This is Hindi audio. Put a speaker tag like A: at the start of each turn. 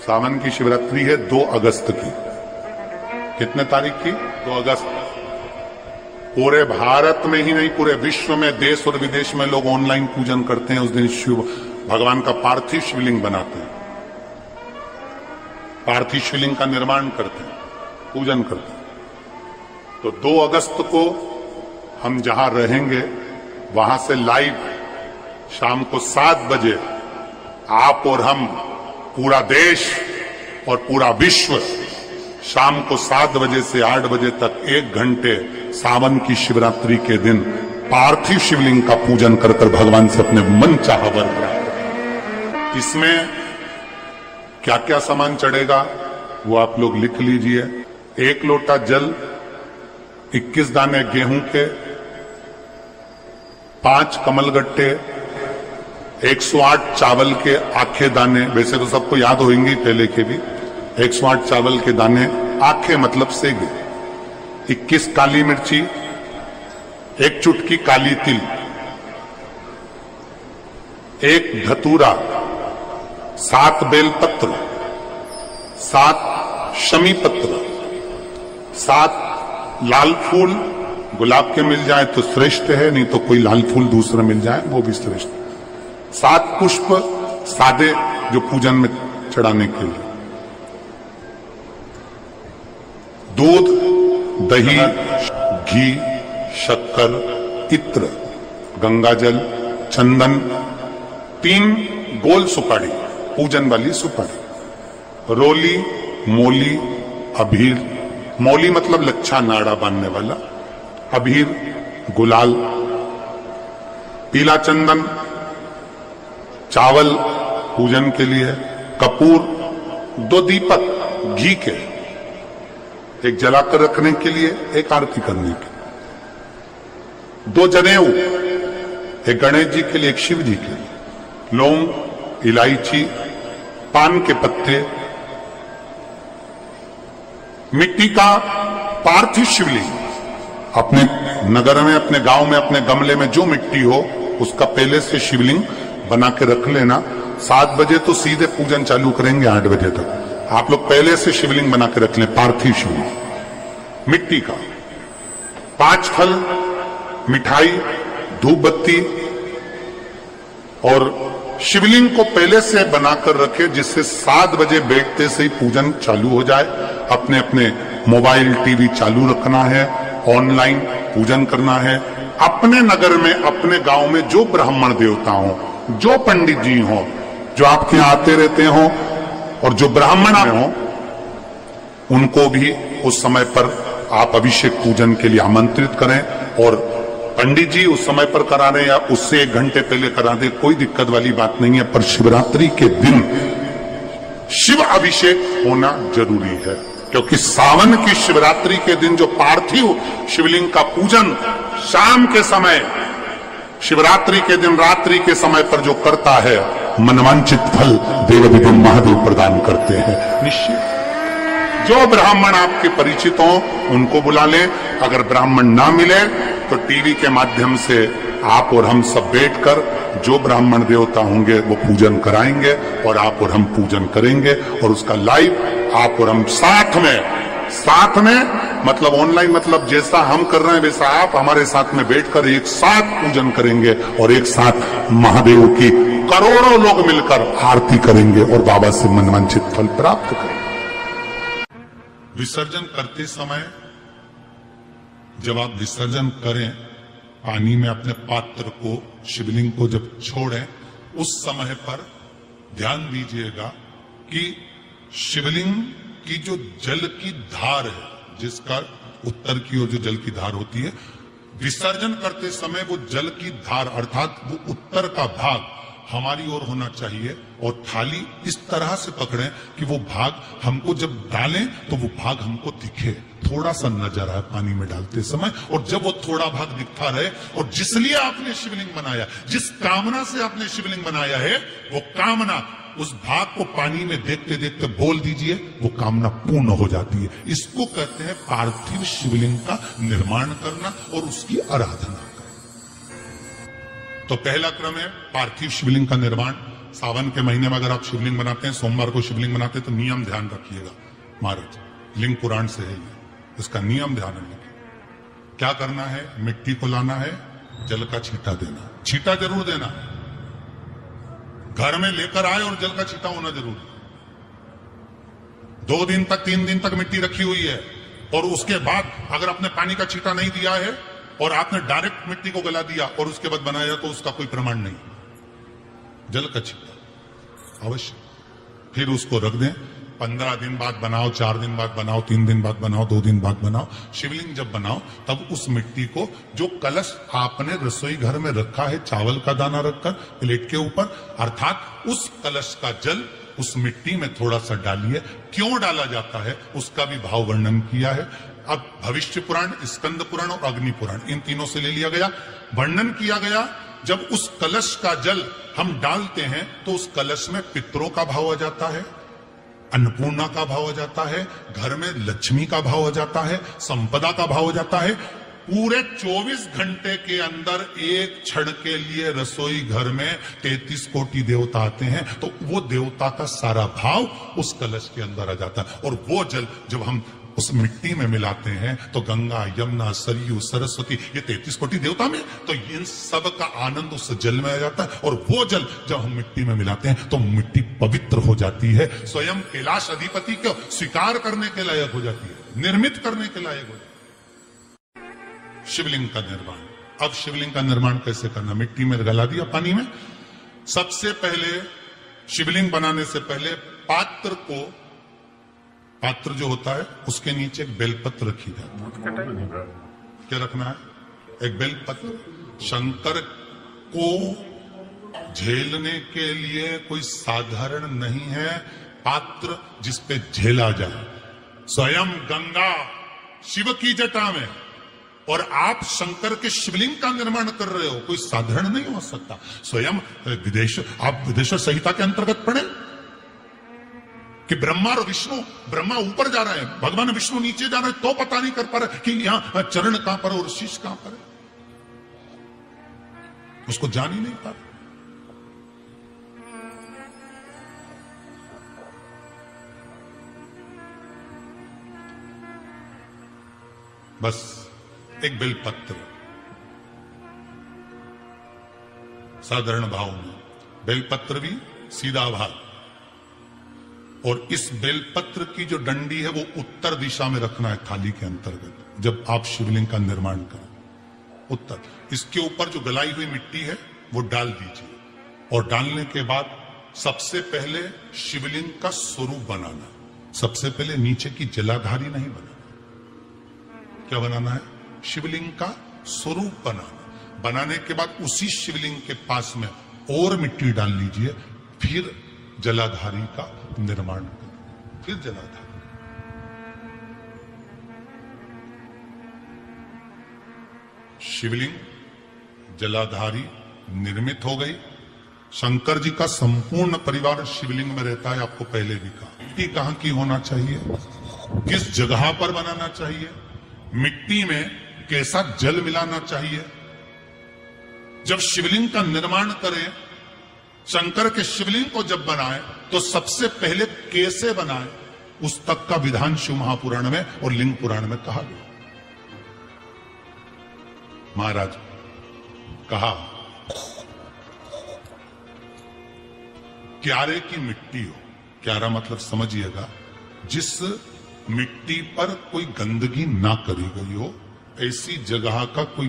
A: सावन की शिवरात्रि है 2 अगस्त की। कितने तारीख की? 2 अगस्त। पूरे भारत में ही नहीं, पूरे विश्व में, देश और विदेश में लोग ऑनलाइन पूजन करते हैं। उस दिन शिव भगवान का पार्थिव शिवलिंग बनाते हैं, पार्थिव शिवलिंग का निर्माण करते हैं, पूजन करते हैं। तो 2 अगस्त को हम जहां रहेंगे वहां से लाइव शाम को 7 बजे आप और हम, पूरा देश और पूरा विश्व, शाम को 7 बजे से 8 बजे तक 1 घंटे सावन की शिवरात्रि के दिन पार्थिव शिवलिंग का पूजन कर भगवान से अपने मन चाहा वर प्राप्त करें। इसमें क्या क्या सामान चढ़ेगा वो आप लोग लिख लीजिए। 1 लोटा जल, 21 दाने गेहूं के, 5 कमलगट्टे, 108 चावल के आखे दाने, वैसे तो सबको याद होंगे पहले के भी। 108 चावल के दाने, आखे मतलब सेगे, 21 काली मिर्ची, 1 चुटकी काली तिल, 1 धतूरा, 7 बेलपत्र, 7 शमी पत्र, 7 लाल फूल, गुलाब के मिल जाए तो श्रेष्ठ है, नहीं तो कोई लाल फूल दूसरा मिल जाए वो भी श्रेष्ठ। 7 पुष्प सादे जो पूजन में चढ़ाने के लिए, दूध, दही, घी, शक्कर, इत्र, गंगाजल, चंदन, 3 गोल सुपारी, पूजन वाली सुपारी, रोली, मोली, अबीर, मौली मतलब लच्छा नाड़ा बांधने वाला, अबीर, गुलाल, पीला चंदन, चावल पूजन के लिए, कपूर, 2 दीपक घी के, एक जलाकर रखने के लिए, एक आरती करने के लिए, 2 जनेऊ, एक गणेश जी के लिए, एक शिव जी के लिए, लौंग, इलायची, पान के पत्ते, मिट्टी का पार्थिव शिवलिंग। अपने नगर में, अपने गांव में, अपने गमले में जो मिट्टी हो उसका पहले से शिवलिंग बना के रख लेना। 7 बजे तो सीधे पूजन चालू करेंगे, 8 बजे तक आप लोग पहले से शिवलिंग बना के रख लें, पार्थिव शिवलिंग मिट्टी का। 5 फल, मिठाई, धूप बत्ती, और शिवलिंग को पहले से बनाकर रखे जिससे 7 बजे बैठते से ही पूजन चालू हो जाए। अपने अपने मोबाइल, टीवी चालू रखना है, ऑनलाइन पूजन करना है। अपने नगर में, अपने गांव में जो ब्राह्मण देवता हो, जो पंडित जी हो, जो आपके यहाँ आते रहते हो, और जो ब्राह्मण हो, उनको भी उस समय पर आप अभिषेक पूजन के लिए आमंत्रित करें। और पंडित जी उस समय पर करा रहे या उससे 1 घंटे पहले करा दे, कोई दिक्कत वाली बात नहीं है। पर शिवरात्रि के दिन शिव अभिषेक होना जरूरी है, क्योंकि सावन की शिवरात्रि के दिन जो पार्थिव शिवलिंग का पूजन शाम के समय, शिवरात्रि के दिन रात्रि के समय पर जो करता है, मनवांचित फल देव विदिन महादेव प्रदान करते हैं निश्चित। जो ब्राह्मण आपके परिचित हो उनको बुला लें। अगर ब्राह्मण ना मिले तो टीवी के माध्यम से आप और हम सब बैठकर जो ब्राह्मण देवता होंगे वो पूजन कराएंगे, और आप और हम पूजन करेंगे, और उसका लाइव आप और हम साथ में मतलब ऑनलाइन, मतलब जैसा हम कर रहे हैं वैसा आप हमारे साथ में बैठकर एक साथ पूजन करेंगे, और एक साथ महादेव की करोड़ों लोग मिलकर आरती करेंगे और बाबा से मनवांछित फल प्राप्त करेंगे। विसर्जन करते समय जब आप विसर्जन करें, पानी में अपने पात्र को, शिवलिंग को जब छोड़ें, उस समय पर ध्यान दीजिएगा कि शिवलिंग की जो जल की धार है, जिसका उत्तर की ओर जो जल की धार होती है, विसर्जन करते समय वो जल की धार अर्थात वो उत्तर का भाग हमारी ओर होना चाहिए, और थाली इस तरह से पकड़ें कि वो भाग हमको जब डालें तो वो भाग हमको दिखे, थोड़ा सा नजर आए पानी में डालते समय। और जब वो थोड़ा भाग दिखता रहे, और जिसलिए आपने शिवलिंग बनाया, जिस कामना से आपने शिवलिंग बनाया है, वो कामना उस भाग को पानी में देखते देखते बोल दीजिए, वो कामना पूर्ण हो जाती है। इसको कहते हैं पार्थिव शिवलिंग का निर्माण करना और उसकी आराधना करना। तो पहला क्रम है पार्थिव शिवलिंग का निर्माण। सावन के महीने में अगर आप शिवलिंग बनाते हैं, सोमवार को शिवलिंग बनाते हैं, तो नियम ध्यान रखिएगा महाराज, लिंग पुराण से है ये, इसका नियम ध्यान रखिए। क्या करना है, मिट्टी को लाना है, जल का छींटा देना, छींटा जरूर देना, घर में लेकर आए और जल का छींटा होना जरूरी। 2 दिन तक 3 दिन तक मिट्टी रखी हुई है और उसके बाद अगर आपने पानी का छींटा नहीं दिया है और आपने डायरेक्ट मिट्टी को गला दिया और उसके बाद बनाया, तो उसका कोई प्रमाण नहीं। जल का छींटा अवश्य, फिर उसको रख दें। 15 दिन बाद बनाओ, 4 दिन बाद बनाओ, 3 दिन बाद बनाओ, 2 दिन बाद बनाओ। शिवलिंग जब बनाओ तब उस मिट्टी को, जो कलश आपने रसोई घर में रखा है चावल का दाना रखकर प्लेट के ऊपर, अर्थात उस कलश का जल उस मिट्टी में थोड़ा सा डालिए। क्यों डाला जाता है उसका भी भाव वर्णन किया है। अब भविष्य पुराण, स्कंद पुराण और अग्नि पुराण, इन तीनों से ले लिया गया, वर्णन किया गया। जब उस कलश का जल हम डालते हैं तो उस कलश में पितरों का भाव आ जाता है, अन्नपूर्णा का भाव आ जाता है, घर में लक्ष्मी का भाव आ जाता है, संपदा का भाव आ जाता है। पूरे 24 घंटे के अंदर एक क्षण के लिए रसोई घर में 33 कोटि देवता आते हैं, तो वो देवता का सारा भाव उस कलश के अंदर आ जाता है। और वो जल जब हम उस मिट्टी में मिलाते हैं तो गंगा, यमुना, सरयू, सरस्वती, ये 33 कोटि देवता में, तो इन सब का आनंद उस जल में आ जाता है। और वो जल जब हम मिट्टी में मिलाते हैं तो मिट्टी पवित्र हो जाती है, स्वयं कैलाश अधिपति को स्वीकार करने के लायक हो जाती है, निर्मित करने के लायक हो जाती है। शिवलिंग का निर्माण। अब शिवलिंग का निर्माण कैसे करना, मिट्टी में गला दिया पानी में। सबसे पहले शिवलिंग बनाने से पहले पात्र जो होता है उसके नीचे एक बेलपत्र रखी जाती है। क्या रखना है, एक बेलपत्र। शंकर को झेलने के लिए कोई साधारण नहीं है पात्र जिसपे झेला जाए। स्वयं गंगा शिव की जटा में, और आप शंकर के शिवलिंग का निर्माण कर रहे हो, कोई साधारण नहीं हो सकता। स्वयं आप विदेश्वर संहिता के अंतर्गत पढ़े कि ब्रह्मा और विष्णु, ब्रह्मा ऊपर जा रहे हैं, भगवान विष्णु नीचे जा रहे हैं, तो पता नहीं कर पा रहे कि यहां चरण कहां पर और शीश कहां पर है, उसको जान ही नहीं पा रहे। बस एक बेलपत्र साधारण भाव में, बेलपत्र भी सीधा भाग, और इस बेलपत्र की जो डंडी है वो उत्तर दिशा में रखना है थाली के अंतर्गत। जब आप शिवलिंग का निर्माण करें उत्तर, इसके ऊपर जो गलाई हुई मिट्टी है वो डाल दीजिए, और डालने के बाद सबसे पहले शिवलिंग का स्वरूप बनाना। सबसे पहले नीचे की जलाधारी नहीं बनाना। क्या बनाना है, शिवलिंग का स्वरूप बनाना। बनाने के बाद उसी शिवलिंग के पास में और मिट्टी डाल लीजिए, फिर जलाधारी का निर्माण करें, फिर जलाधारी। शिवलिंग जलाधारी निर्मित हो गई। शंकर जी का संपूर्ण परिवार शिवलिंग में रहता है, आपको पहले भी कहा। मिट्टी कहां की होना चाहिए, किस जगह पर बनाना चाहिए, मिट्टी में कैसा जल मिलाना चाहिए। जब शिवलिंग का निर्माण करें, शंकर के शिवलिंग को जब बनाए तो सबसे पहले कैसे बनाए, उस तक का विधान शिव महापुराण में और लिंग पुराण में कहा गया। महाराज कहा, क्यारे की मिट्टी हो, क्यारा मतलब समझिएगा, जिस मिट्टी पर कोई गंदगी ना करी गई हो, ऐसी जगह का कोई